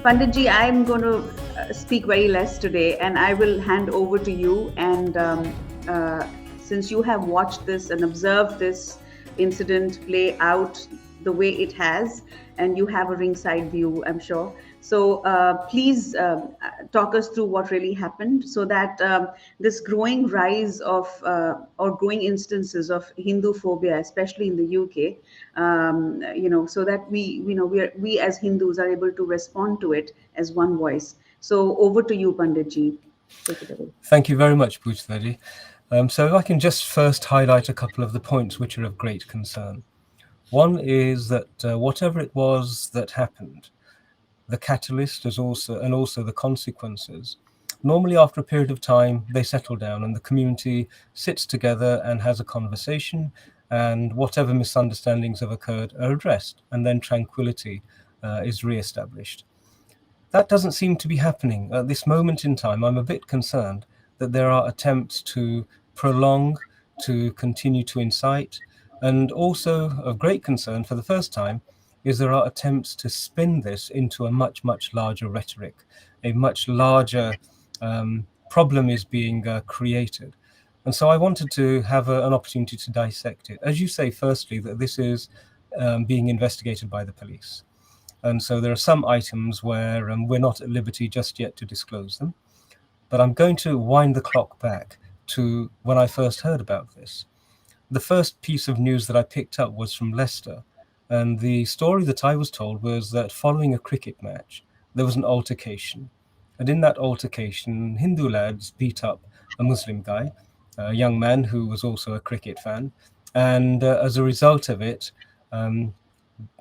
Panditji, I'm going to speak very less today, and I will hand over to you. And since you have watched this and observed this incident play out the way it has, and you have a ringside view, I'm sure. So please talk us through what really happened, so that this growing rise of or growing instances of Hindu phobia, especially in the UK, so that we as Hindus are able to respond to it as one voice. So over to you, Panditji. Take it away. Thank you very much, Pujtadi. So if I can just first highlight a couple of the points which are of great concern. One is that whatever it was that happened, the catalyst is also the consequences. Normally, after a period of time, they settle down and the community sits together and has a conversation, and whatever misunderstandings have occurred are addressed, and then tranquility is re-established. That doesn't seem to be happening. At this moment in time, I'm a bit concerned that there are attempts to prolong, to continue to incite, and also of great concern for the first time is there are attempts to spin this into a much, much larger rhetoric. A much larger problem is being created. And so I wanted to have an opportunity to dissect it. As you say, firstly, that this is being investigated by the police. And so there are some items where we're not at liberty just yet to disclose them. But I'm going to wind the clock back to when I first heard about this. The first piece of news that I picked up was from Leicester. And the story that I was told was that following a cricket match, there was an altercation. And in that altercation, Hindu lads beat up a Muslim guy, a young man who was also a cricket fan. And as a result of it,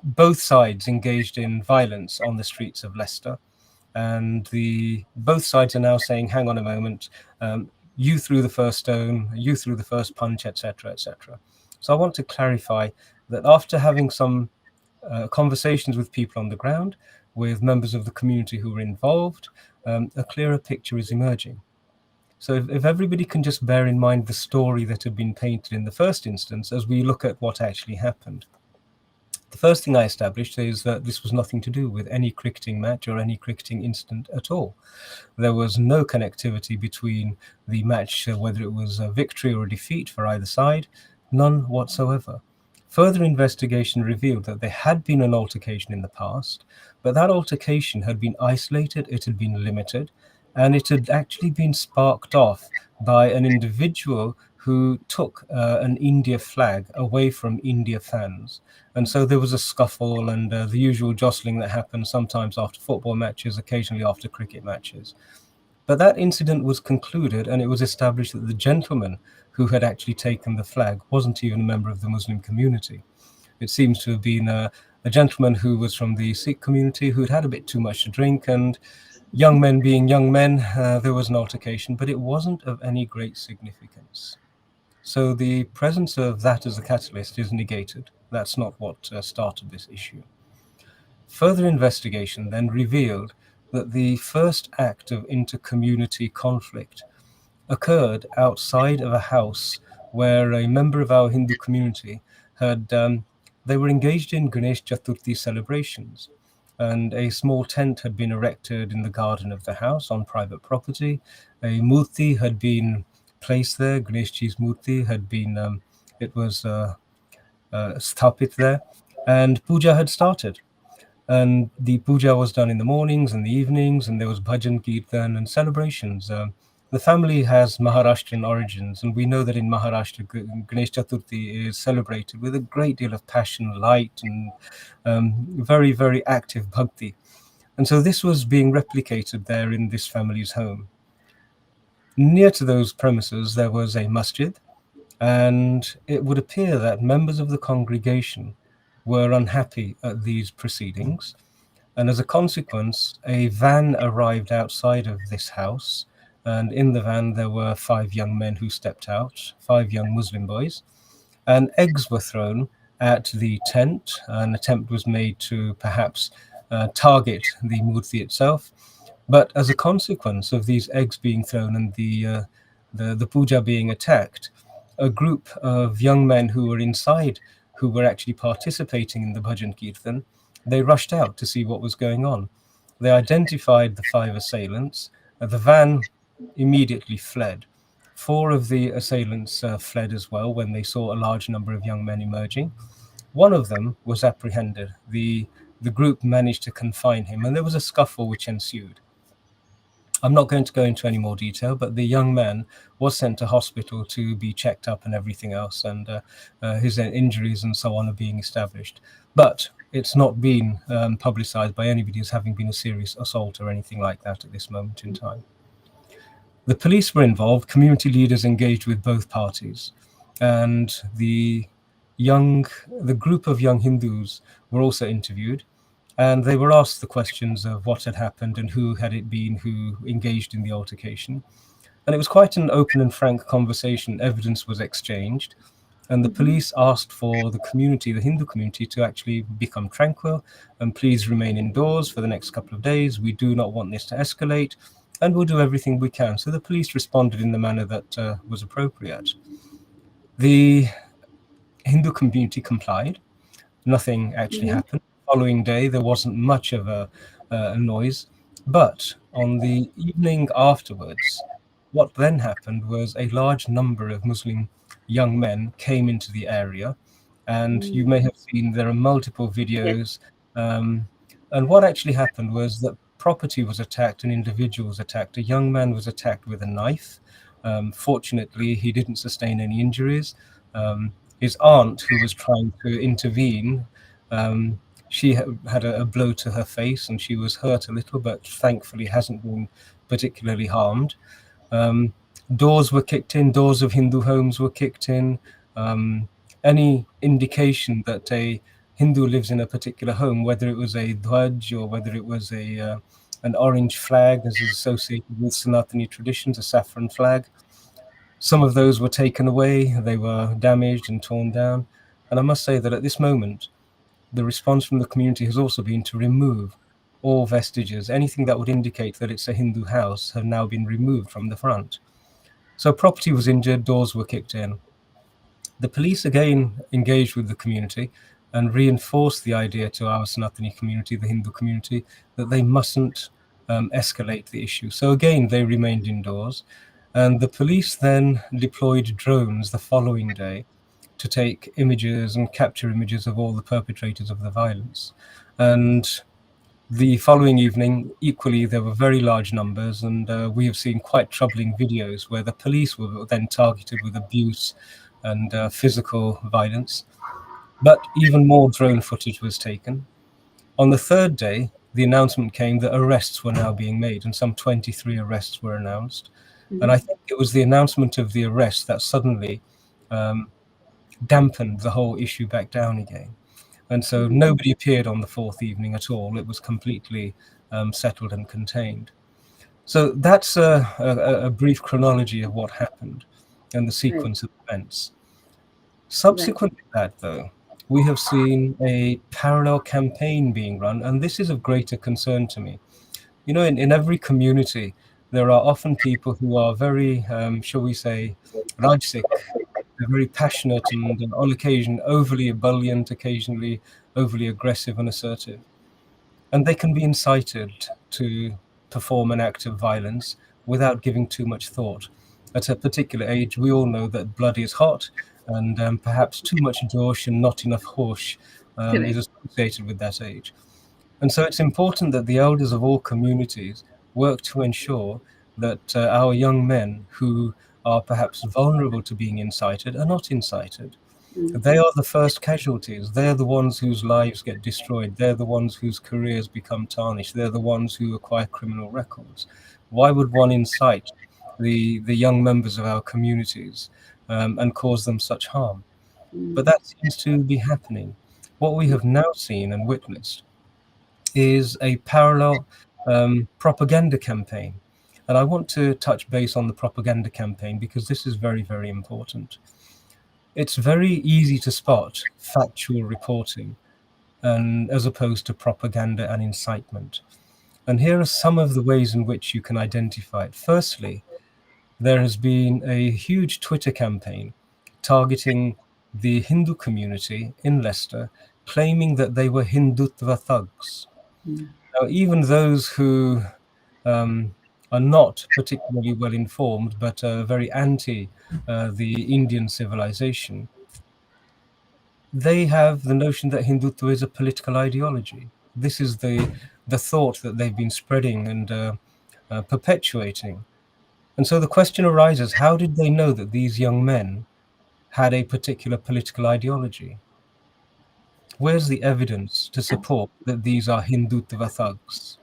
both sides engaged in violence on the streets of Leicester. And both sides are now saying, hang on a moment, you threw the first stone, you threw the first punch, etc., etc. So I want to clarify that after having some conversations with people on the ground, with members of the community who were involved, a clearer picture is emerging. So if everybody can just bear in mind the story that had been painted in the first instance as we look at what actually happened. The first thing I established is that this was nothing to do with any cricketing match or any cricketing incident at all. There was no connectivity between the match, whether it was a victory or a defeat for either side, none whatsoever. Further investigation revealed that there had been an altercation in the past, but that altercation had been isolated, it had been limited, and it had actually been sparked off by an individual who took an India flag away from India fans. And so there was a scuffle and the usual jostling that happens sometimes after football matches, occasionally after cricket matches. But that incident was concluded, and it was established that the gentleman who had actually taken the flag wasn't even a member of the Muslim community. It seems to have been a gentleman who was from the Sikh community who had had a bit too much to drink, and young men being young men, there was an altercation, but it wasn't of any great significance. So the presence of that as a catalyst is negated. That's not what started this issue. Further investigation then revealed that the first act of inter-community conflict occurred outside of a house where a member of our Hindu community had, they were engaged in Ganesh Chaturthi celebrations, and a small tent had been erected in the garden of the house on private property. A murti had been placed there, Ganeshji's murti had been, it was sthapit there, and puja had started. And the puja was done in the mornings and the evenings, and there was bhajan, kirtan, and celebrations. The family has Maharashtrian origins, and we know that in Maharashtra, Ganesh Chaturthi is celebrated with a great deal of passion, light, and very, very active bhakti. And so this was being replicated there in this family's home. Near to those premises, there was a masjid, and it would appear that members of the congregation were unhappy at these proceedings. And as a consequence, a van arrived outside of this house. And in the van, there were 5 young men who stepped out, 5 young Muslim boys. And eggs were thrown at the tent. An attempt was made to perhaps target the murti itself. But as a consequence of these eggs being thrown and the puja being attacked, a group of young men who were inside, who were actually participating in the bhajan kirtan, they rushed out to see what was going on. They identified the 5 assailants. The van immediately fled. 4 of the assailants fled as well when they saw a large number of young men emerging. One of them was apprehended. The group managed to confine him, and there was a scuffle which ensued. I'm not going to go into any more detail, but the young man was sent to hospital to be checked up and everything else, and his injuries and so on are being established. But it's not been publicized by anybody as having been a serious assault or anything like that at this moment in time. The police were involved, community leaders engaged with both parties, and the group of young Hindus were also interviewed, and they were asked the questions of what had happened and who had it been who engaged in the altercation. And it was quite an open and frank conversation. Evidence was exchanged, and the police asked for the community, the Hindu community, to actually become tranquil and please remain indoors for the next couple of days. We do not want this to escalate, and we'll do everything we can. So the police responded in the manner that was appropriate. The Hindu community complied. Nothing actually happened. The following day, there wasn't much of a noise. But on the evening afterwards, what then happened was a large number of Muslim young men came into the area. And you may have seen there are multiple Yes. videos. And what actually happened was that property was attacked and individuals attacked. A young man was attacked with a knife. Fortunately, he didn't sustain any injuries. His aunt, who was trying to intervene, she had a blow to her face and she was hurt a little, but thankfully hasn't been particularly harmed. Doors were kicked in, doors of Hindu homes were kicked in. Any indication that a Hindu lives in a particular home, whether it was a dhwaj or whether it was an orange flag, as is associated with Sanatani traditions, a saffron flag, some of those were taken away, they were damaged and torn down. And I must say that at this moment, the response from the community has also been to remove all vestiges. Anything that would indicate that it's a Hindu house have now been removed from the front. So property was injured, doors were kicked in. The police again engaged with the community and reinforced the idea to our Sanatani community, the Hindu community, that they mustn't escalate the issue. So again, they remained indoors. And the police then deployed drones the following day to take images and capture images of all the perpetrators of the violence. And the following evening, equally, there were very large numbers, and we have seen quite troubling videos where the police were then targeted with abuse and physical violence. But even more drone footage was taken. On the third day, the announcement came that arrests were now being made, and some 23 arrests were announced. And I think it was the announcement of the arrest that suddenly dampened the whole issue back down again. And so nobody appeared on the fourth evening at all. It was completely settled and contained. So that's a brief chronology of what happened and the sequence of events. Subsequent to that, though, we have seen a parallel campaign being run, and this is of greater concern to me. You know, in every community, there are often people who are very, shall we say, rajsik, very passionate and on occasion overly ebullient, occasionally overly aggressive and assertive. And they can be incited to perform an act of violence without giving too much thought. At a particular age, we all know that blood is hot, and perhaps too much josh and not enough hosh is associated with that age. And so it's important that the elders of all communities work to ensure that our young men who are perhaps vulnerable to being incited are not incited. They are the first casualties. They're the ones whose lives get destroyed. They're the ones whose careers become tarnished. They're the ones who acquire criminal records. Why would one incite the young members of our communities and cause them such harm? But that seems to be happening. What we have now seen and witnessed is a parallel propaganda campaign. And I want to touch base on the propaganda campaign because this is very, very important. It's very easy to spot factual reporting and as opposed to propaganda and incitement. And here are some of the ways in which you can identify it. Firstly, there has been a huge Twitter campaign targeting the Hindu community in Leicester, claiming that they were Hindutva thugs. Now, even those who um, are not particularly well informed, but very anti the Indian civilization, they have the notion that Hindutva is a political ideology. This is the thought that they've been spreading and perpetuating. And so the question arises, how did they know that these young men had a particular political ideology? Where's the evidence to support that these are Hindutva thugs?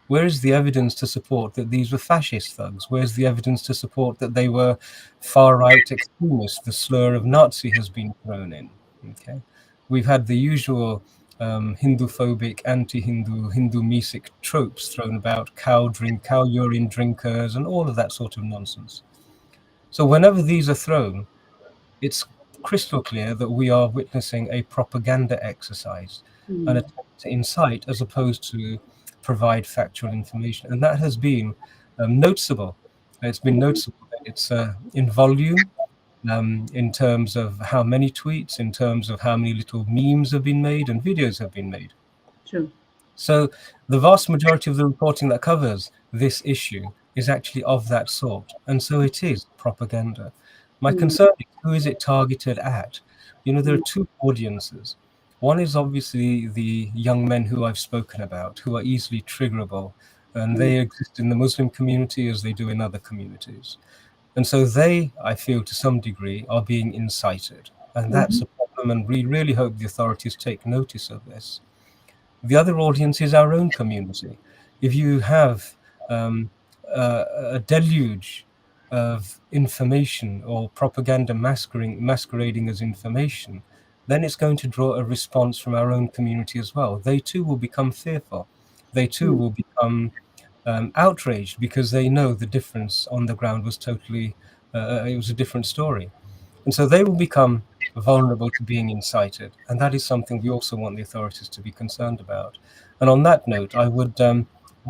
Where is the evidence to support that these were fascist thugs? Where's the evidence to support that they were far-right extremists? The slur of Nazi has been thrown in. Okay, we've had the usual Hinduphobic, anti-Hindu, Hindumisic tropes thrown about: cow urine drinkers, and all of that sort of nonsense. So whenever these are thrown, it's crystal clear that we are witnessing a propaganda exercise, an attempt to incite as opposed to provide factual information. And that has been noticeable. It's been noticeable. It's in volume, in terms of how many tweets, in terms of how many little memes have been made and videos have been made. True. So the vast majority of the reporting that covers this issue is actually of that sort. And so it is propaganda. My concern is, who is it targeted at? You know, there are two audiences. One is obviously the young men who I've spoken about, who are easily triggerable, and they exist in the Muslim community as they do in other communities. And so they, I feel, to some degree, are being incited. And that's a problem, and we really hope the authorities take notice of this. The other audience is our own community. If you have a deluge of information or propaganda masquerading as information, then it's going to draw a response from our own community as well. They too will become fearful. They too will become outraged, because they know the difference on the ground was totally, it was a different story. And so they will become vulnerable to being incited. And that is something we also want the authorities to be concerned about. And on that note, I would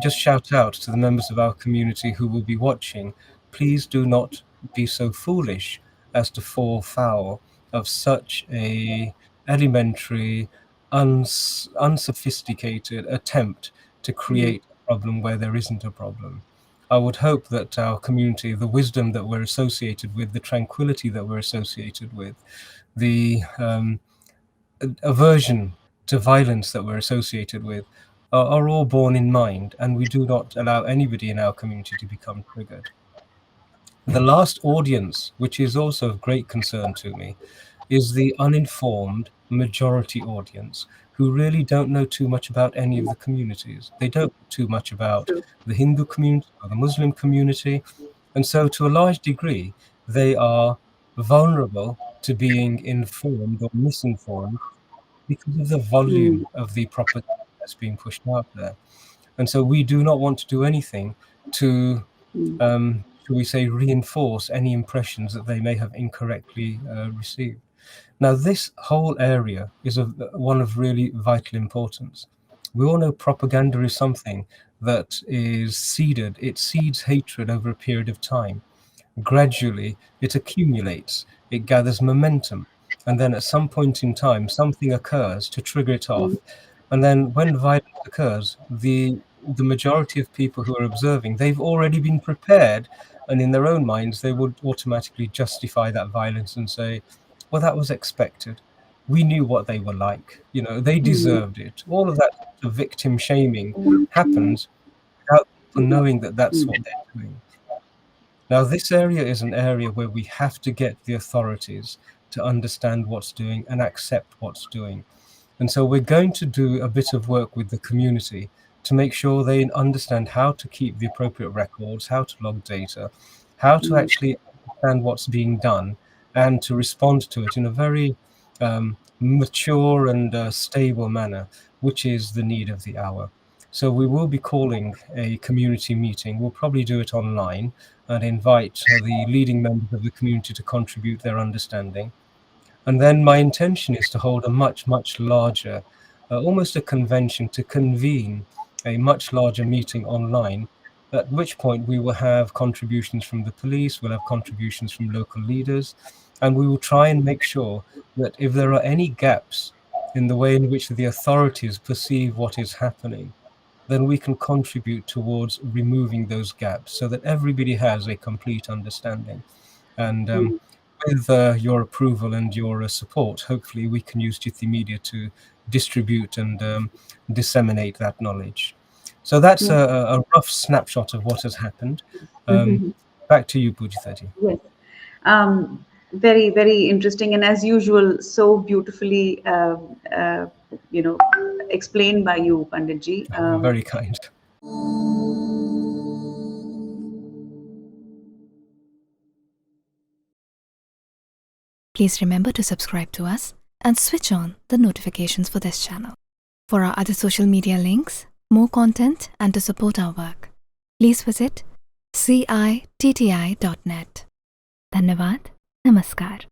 just shout out to the members of our community who will be watching, please do not be so foolish as to fall foul of such a elementary, unsophisticated attempt to create a problem where there isn't a problem. I would hope that our community, the wisdom that we're associated with, the tranquility that we're associated with, the aversion to violence that we're associated with, are all borne in mind, and we do not allow anybody in our community to become triggered. The last audience, which is also of great concern to me, is the uninformed majority audience, who really don't know too much about any of the communities. They don't know too much about the Hindu community or the Muslim community. And so to a large degree, they are vulnerable to being informed or misinformed because of the volume of the propaganda that's being pushed out there. And so we do not want to do anything to, shall we say, reinforce any impressions that they may have incorrectly received. Now, this whole area is one of really vital importance. We all know propaganda is something that is seeded. It seeds hatred over a period of time. Gradually, it accumulates, it gathers momentum, and then at some point in time, something occurs to trigger it off. And then when violence occurs, the majority of people who are observing, they've already been prepared, and in their own minds, they would automatically justify that violence and say, well, that was expected. We knew what they were like. You know, they deserved it. All of that sort of victim shaming happens without people knowing that that's what they're doing. Now, this area is an area where we have to get the authorities to understand what's doing and accept what's doing. And so we're going to do a bit of work with the community to make sure they understand how to keep the appropriate records, how to log data, how to actually understand what's being done, and to respond to it in a very mature and stable manner, which is the need of the hour. So we will be calling a community meeting. We'll probably do it online and invite the leading members of the community to contribute their understanding. And then my intention is to hold a much, much larger, almost a convention, to convene a much larger meeting online, at which point we will have contributions from the police, we'll have contributions from local leaders, and we will try and make sure that if there are any gaps in the way in which the authorities perceive what is happening, then we can contribute towards removing those gaps so that everybody has a complete understanding. And with your approval and your support, hopefully we can use Jithi Media to distribute and disseminate that knowledge. So that's a rough snapshot of what has happened. Back to you, Pujithati. Yes. Very, very interesting. And as usual, so beautifully, you know, explained by you, Panditji. You're very kind. Please remember to subscribe to us and switch on the notifications for this channel. For our other social media links, more content, and to support our work, please visit citti.net. Dhanyavad. Namaskar.